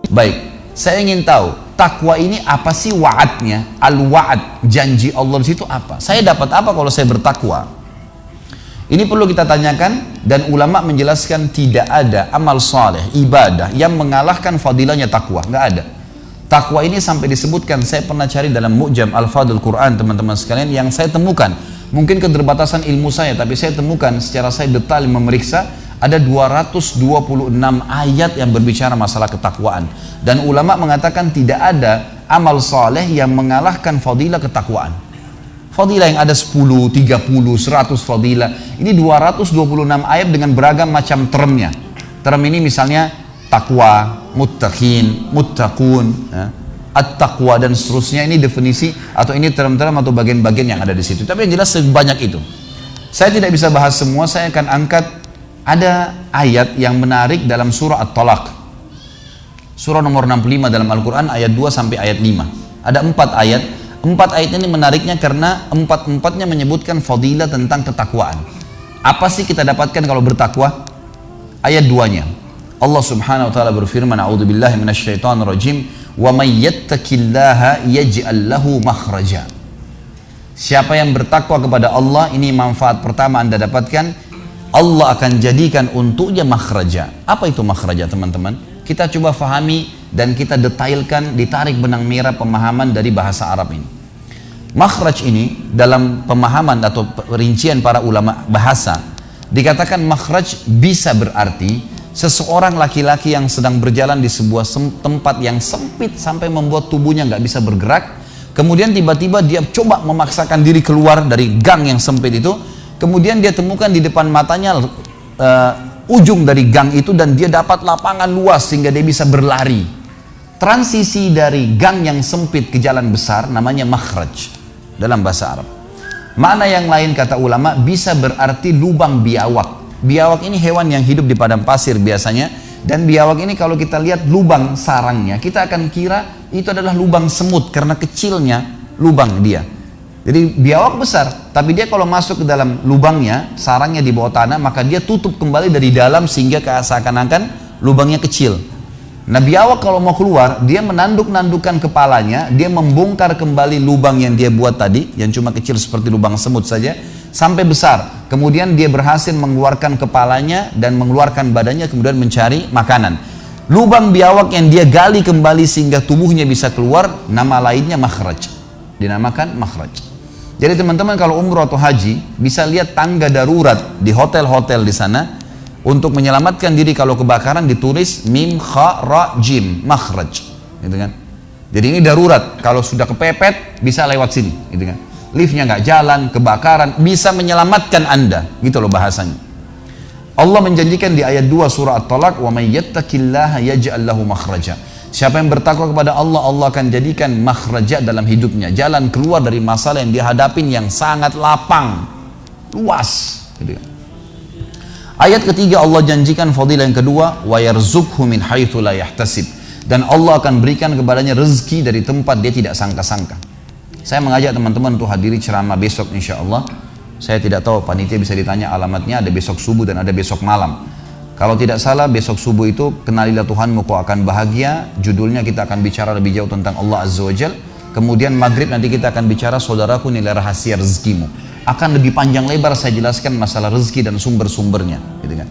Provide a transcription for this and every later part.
Baik, saya ingin tahu takwa ini apa sih wa'adnya? Al-wa'ad, janji Allah di situ apa? Saya dapat apa kalau saya bertakwa? Ini perlu kita tanyakan, dan ulama menjelaskan tidak ada amal saleh, ibadah yang mengalahkan fadilahnya takwa, nggak ada. Takwa ini sampai disebutkan, saya pernah cari dalam Mu'jam Al-Fadhil Quran teman-teman sekalian, yang saya temukan, mungkin keterbatasan ilmu saya, tapi saya temukan secara saya detail memeriksa, ada 226 ayat yang berbicara masalah ketakwaan. Dan ulama mengatakan tidak ada amal saleh yang mengalahkan fadilah ketakwaan. Fadilah yang ada 10, 30, 100 fadilah. Ini 226 ayat dengan beragam macam termnya. Term ini misalnya takwa, muttaqin, muttaqun, at-taqwa dan seterusnya. Ini definisi atau ini term-term atau bagian-bagian yang ada di situ. Tapi yang jelas sebanyak itu. Saya tidak bisa bahas semua, saya akan angkat ada ayat yang menarik dalam surah At-Talaq. Surah nomor 65 dalam Al-Quran ayat 2 sampai ayat 5. Ada 4 ayat. 4 ayat ini menariknya karena 4-4-nya menyebutkan fadilah tentang ketakwaan. Apa sih kita dapatkan kalau bertakwa? Ayat 2-nya. Allah Subhanahu wa taala berfirman, "A'udzubillahi minasyaitonirrajim, wa may yattaqillaha yaj'al lahu makhraja." Siapa yang bertakwa kepada Allah, ini manfaat pertama Anda dapatkan, Allah akan jadikan untuknya makhraja. Apa itu makhraja, teman-teman? Kita coba fahami dan kita detailkan, ditarik benang merah pemahaman dari bahasa Arab ini. Makhraj ini dalam pemahaman atau rincian para ulama bahasa, dikatakan makhraj bisa berarti seseorang laki-laki yang sedang berjalan di sebuah tempat yang sempit sampai membuat tubuhnya nggak bisa bergerak, kemudian tiba-tiba dia coba memaksakan diri keluar dari gang yang sempit itu, kemudian dia temukan di depan matanya ujung dari gang itu, dan dia dapat lapangan luas sehingga dia bisa berlari. Transisi dari gang yang sempit ke jalan besar namanya makhraj dalam bahasa Arab. Makna yang lain kata ulama bisa berarti lubang biawak. Biawak ini hewan yang hidup di padang pasir biasanya, dan biawak ini kalau kita lihat lubang sarangnya, kita akan kira itu adalah lubang semut karena kecilnya lubang dia. Jadi biawak besar, tapi dia kalau masuk ke dalam lubangnya, sarangnya di bawah tanah, maka dia tutup kembali dari dalam sehingga seakan-akan lubangnya kecil. Nah, biawak kalau mau keluar, dia menanduk-nandukkan kepalanya, dia membongkar kembali lubang yang dia buat tadi, yang cuma kecil seperti lubang semut saja, sampai besar. Kemudian dia berhasil mengeluarkan kepalanya dan mengeluarkan badannya, kemudian mencari makanan. Lubang biawak yang dia gali kembali sehingga tubuhnya bisa keluar, nama lainnya makhraj. Dinamakan makhraj. Jadi teman-teman kalau umroh atau haji bisa lihat tangga darurat di hotel-hotel di sana untuk menyelamatkan diri kalau kebakaran, ditulis mim kha ra jim makhraj, gitu kan. Jadi ini darurat, kalau sudah kepepet bisa lewat sini, gitu kan. Liftnya nggak jalan, kebakaran, bisa menyelamatkan Anda, gitu loh bahasanya. Allah menjanjikan di ayat 2 surah At-Talaq, wa may yattaqillaha yaj'al lahu makhraja. Siapa yang bertakwa kepada Allah, Allah akan jadikan makhraja dalam hidupnya, jalan keluar dari masalah yang dihadapin yang sangat lapang, luas, gitu kan. Ayat ketiga Allah janjikan fadilah yang kedua, wa yarzuqhu min haitsu la yahtasib, dan Allah akan berikan kepadanya rezeki dari tempat dia tidak sangka-sangka. Saya mengajak teman-teman untuk hadiri ceramah besok insyaallah. Saya tidak tahu, panitia bisa ditanya alamatnya, ada besok subuh dan ada besok malam. Kalau tidak salah besok subuh itu kenalilah Tuhanmu kau akan bahagia, judulnya kita akan bicara lebih jauh tentang Allah Azza wa Jal. Kemudian maghrib nanti kita akan bicara saudaraku nilai rahasia rezekimu. Akan lebih panjang lebar saya jelaskan masalah rezeki dan sumber-sumbernya, gitu kan.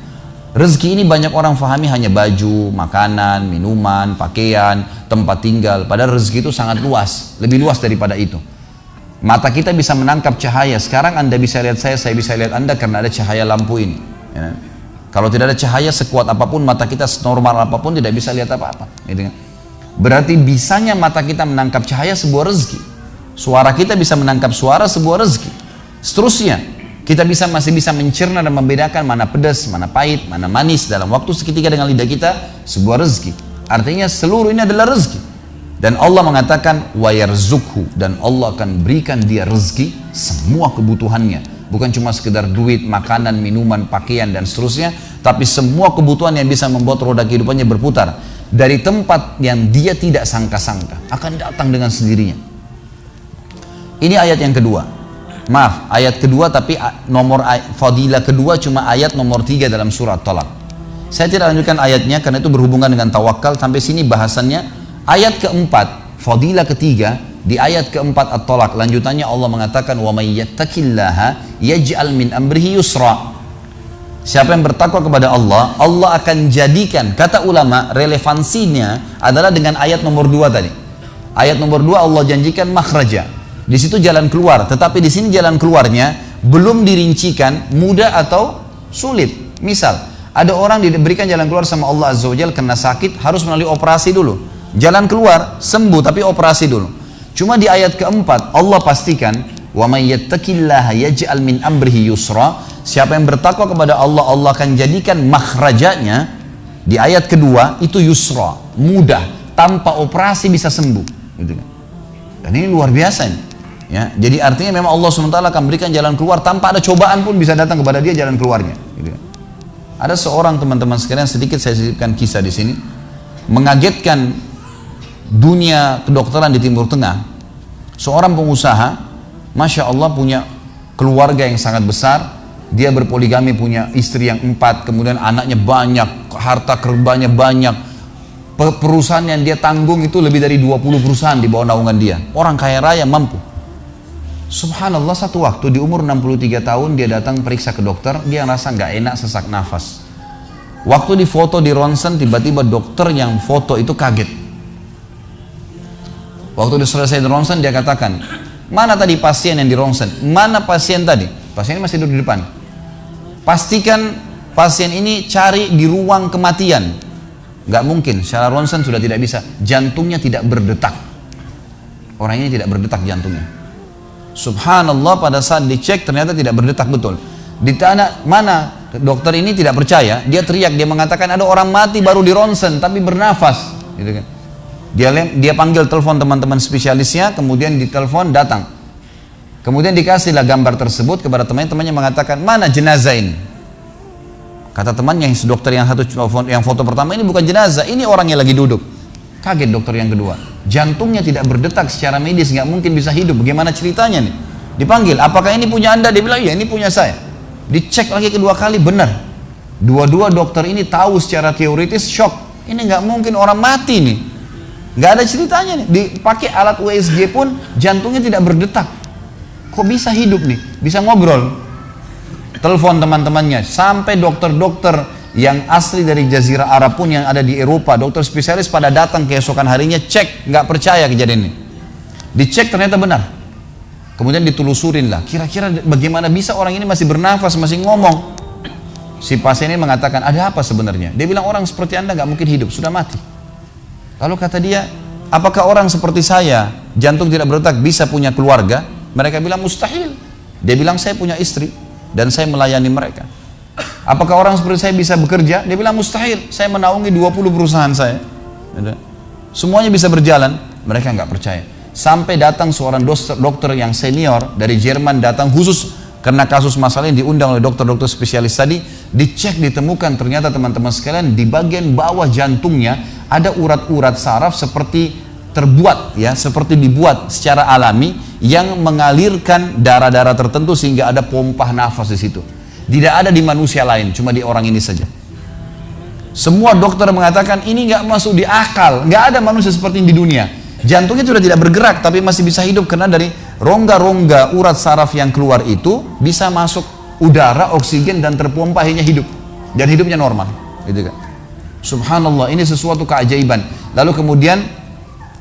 Rezeki ini banyak orang fahami hanya baju, makanan, minuman, pakaian, tempat tinggal. Padahal rezeki itu sangat luas, lebih luas daripada itu. Mata kita bisa menangkap cahaya. Sekarang Anda bisa lihat saya bisa lihat Anda karena ada cahaya lampu ini, ya. Kalau tidak ada cahaya sekuat apapun, mata kita senormal apapun tidak bisa lihat apa-apa, gitu kan. Berarti bisanya mata kita menangkap cahaya sebuah rezeki. Suara kita bisa menangkap suara sebuah rezeki. Seterusnya, kita masih bisa mencerna dan membedakan mana pedas, mana pahit, mana manis dalam waktu seketika dengan lidah kita, sebuah rezeki. Artinya seluruh ini adalah rezeki. Dan Allah mengatakan wa yarzuqhu, dan Allah akan berikan dia rezeki semua kebutuhannya. Bukan cuma sekedar duit, makanan, minuman, pakaian dan seterusnya, tapi semua kebutuhan yang bisa membuat roda kehidupannya berputar dari tempat yang dia tidak sangka-sangka akan datang dengan sendirinya. Ini ayat yang kedua. Ayat kedua, tapi nomor fadilah kedua cuma ayat nomor 3 dalam surah Talaq. Saya tidak lanjutkan ayatnya karena itu berhubungan dengan tawakal. Sampai sini bahasannya. Ayat keempat, fadilah ketiga, di ayat keempat At-Talaq, lanjutannya Allah mengatakan, wa may yattaqillaha yaj'al min amrihi yusra. Siapa yang bertakwa kepada Allah, Allah akan jadikan, kata ulama, relevansinya adalah dengan ayat nomor 2 tadi. Ayat nomor 2 Allah janjikan makhraja. Di situ jalan keluar, tetapi di sini jalan keluarnya belum dirincikan mudah atau sulit. Misal, ada orang diberikan jalan keluar sama Allah Azza wa Jalla kena sakit, harus melalui operasi dulu. Jalan keluar, sembuh, tapi operasi dulu. Cuma di ayat keempat, Allah pastikan, wa may yattaqillaha yaj'al min amrihi yusra. Siapa yang bertakwa kepada Allah, Allah akan jadikan makhrajanya. Di ayat kedua, itu yusra, mudah, tanpa operasi bisa sembuh. Gitu kan. Dan ini luar biasa nih. Ya, jadi artinya memang Allah SWT akan berikan jalan keluar tanpa ada cobaan pun bisa datang kepada dia jalan keluarnya. Gitu. Ada seorang teman-teman sekalian, sedikit saya sisipkan kisah di sini, mengagetkan dunia kedokteran di Timur Tengah. Seorang pengusaha, masya Allah punya keluarga yang sangat besar, dia berpoligami, punya istri yang 4, kemudian anaknya banyak, harta kerbanya banyak, perusahaan yang dia tanggung itu lebih dari 20 perusahaan di bawah naungan dia. Orang kaya raya, mampu. Subhanallah, satu waktu di umur 63 tahun dia datang periksa ke dokter, dia rasa nggak enak, sesak nafas. Waktu difoto di ronsen, tiba-tiba dokter yang foto itu kaget. Waktu selesai di ronsen, dia katakan, mana tadi pasien yang di ronsen? Mana pasien tadi? Pasien masih duduk di depan. Pastikan pasien ini cari di ruang kematian. Nggak mungkin, secara ronsen sudah tidak bisa. Jantungnya tidak berdetak. Orang ini tidak berdetak jantungnya. Subhanallah, pada saat dicek ternyata tidak berdetak betul. Ditanya mana, dokter ini tidak percaya, dia teriak, dia mengatakan ada orang mati baru di ronsen tapi bernafas, gitu kan. Dia panggil telepon teman-teman spesialisnya, kemudian ditelepon datang. Kemudian dikasihlah gambar tersebut kepada temannya mengatakan, mana jenazah ini? Kata temannya, dokter yang foto pertama, ini bukan jenazah, ini orang yang lagi duduk. Kaget dokter yang kedua, jantungnya tidak berdetak secara medis, nggak mungkin bisa hidup. Bagaimana ceritanya nih? Dipanggil, apakah ini punya anda? Dia bilang, iya ini punya saya. Dicek lagi kedua kali, benar. Dua-dua dokter ini tahu secara teoritis, shock. Ini nggak mungkin orang mati nih. Nggak ada ceritanya nih. Dipakai alat USG pun jantungnya tidak berdetak. Kok bisa hidup nih? Bisa ngobrol. Telepon teman-temannya, sampai dokter-dokter yang asli dari Jazirah Arab pun yang ada di Eropa, dokter spesialis pada datang keesokan harinya, cek, nggak percaya kejadian ini. Dicek ternyata benar. Kemudian ditelusurin lah, kira-kira bagaimana bisa orang ini masih bernafas, masih ngomong. Si pasien ini mengatakan, ada apa sebenarnya? Dia bilang, orang seperti anda nggak mungkin hidup, sudah mati. Lalu kata dia, apakah orang seperti saya, jantung tidak berdetak, bisa punya keluarga? Mereka bilang mustahil. Dia bilang, saya punya istri dan saya melayani mereka. Apakah orang seperti saya bisa bekerja? Dia bilang mustahil, saya menaungi 20 perusahaan saya. Semuanya bisa berjalan. Mereka nggak percaya. Sampai datang seorang dokter yang senior dari Jerman, datang khusus karena kasus masalah ini, diundang oleh dokter-dokter spesialis tadi. Dicek, ditemukan ternyata teman-teman sekalian, di bagian bawah jantungnya ada urat-urat saraf seperti terbuat, ya, seperti dibuat secara alami yang mengalirkan darah-darah tertentu sehingga ada pompa nafas di situ. Tidak ada di manusia lain, cuma di orang ini saja. Semua dokter mengatakan ini nggak masuk di akal, nggak ada manusia seperti ini di dunia. Jantungnya sudah tidak bergerak, tapi masih bisa hidup karena dari rongga-rongga urat saraf yang keluar itu bisa masuk udara, oksigen dan terpompa, akhirnya hidup dan hidupnya normal, gitu kan? Subhanallah, ini sesuatu keajaiban. Lalu kemudian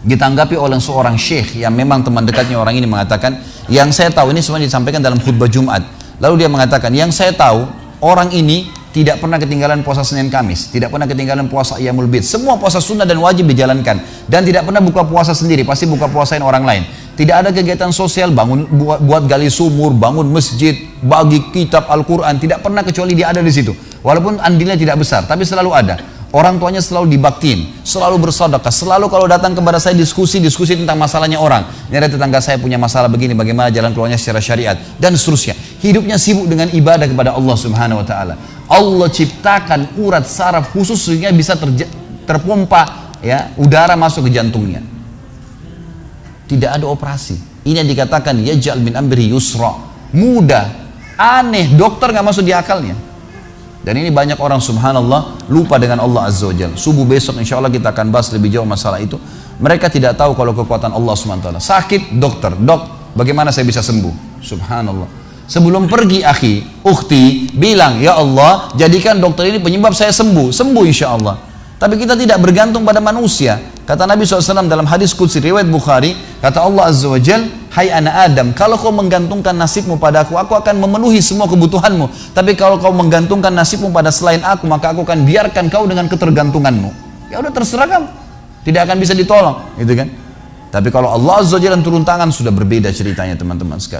ditanggapi oleh seorang syekh yang memang teman dekatnya orang ini, mengatakan, yang saya tahu, ini semua disampaikan dalam khutbah Jumat. Lalu dia mengatakan, yang saya tahu, orang ini tidak pernah ketinggalan puasa Senin Kamis, tidak pernah ketinggalan puasa Iyamul Bid, semua puasa sunnah dan wajib dijalankan, dan tidak pernah buka puasa sendiri, pasti buka puasain orang lain. Tidak ada kegiatan sosial, buat gali sumur, bangun masjid, bagi kitab Al-Quran, tidak pernah kecuali dia ada di situ. Walaupun andilnya tidak besar, tapi selalu ada. Orang tuanya selalu dibaktiin, selalu bersedekah, selalu kalau datang kepada saya diskusi tentang masalahnya orang. Ini ada tetangga saya punya masalah begini, bagaimana jalan keluarnya secara syariat, dan seterusnya. Hidupnya sibuk dengan ibadah kepada Allah Subhanahu Wa Taala. Allah ciptakan urat saraf khusus sehingga bisa terpompa, ya, udara masuk ke jantungnya. Tidak ada operasi. Ini yang dikatakan yaj'al min amri yusra, mudah, aneh, dokter nggak masuk di akalnya. Dan ini banyak orang subhanallah lupa dengan Allah Azza wa Jalla. Subuh besok insya Allah kita akan bahas lebih jauh masalah itu. Mereka tidak tahu kalau kekuatan Allah SWT. Sakit, dokter, dok, bagaimana saya bisa sembuh? Subhanallah. Sebelum pergi akhi, ukhti, bilang, ya Allah, jadikan dokter ini penyebab saya sembuh. Sembuh insya Allah. Tapi kita tidak bergantung pada manusia. Kata Nabi SAW dalam hadis qudsi riwayat Bukhari, kata Allah Azza wa Jal, hai anak Adam, kalau kau menggantungkan nasibmu pada aku akan memenuhi semua kebutuhanmu. Tapi kalau kau menggantungkan nasibmu pada selain aku, maka aku akan biarkan kau dengan ketergantunganmu. Ya udah terserah kamu, tidak akan bisa ditolong, gitu kan? Tapi kalau Allah Azza wa Jalla turun tangan, sudah berbeda ceritanya teman-teman sekalian.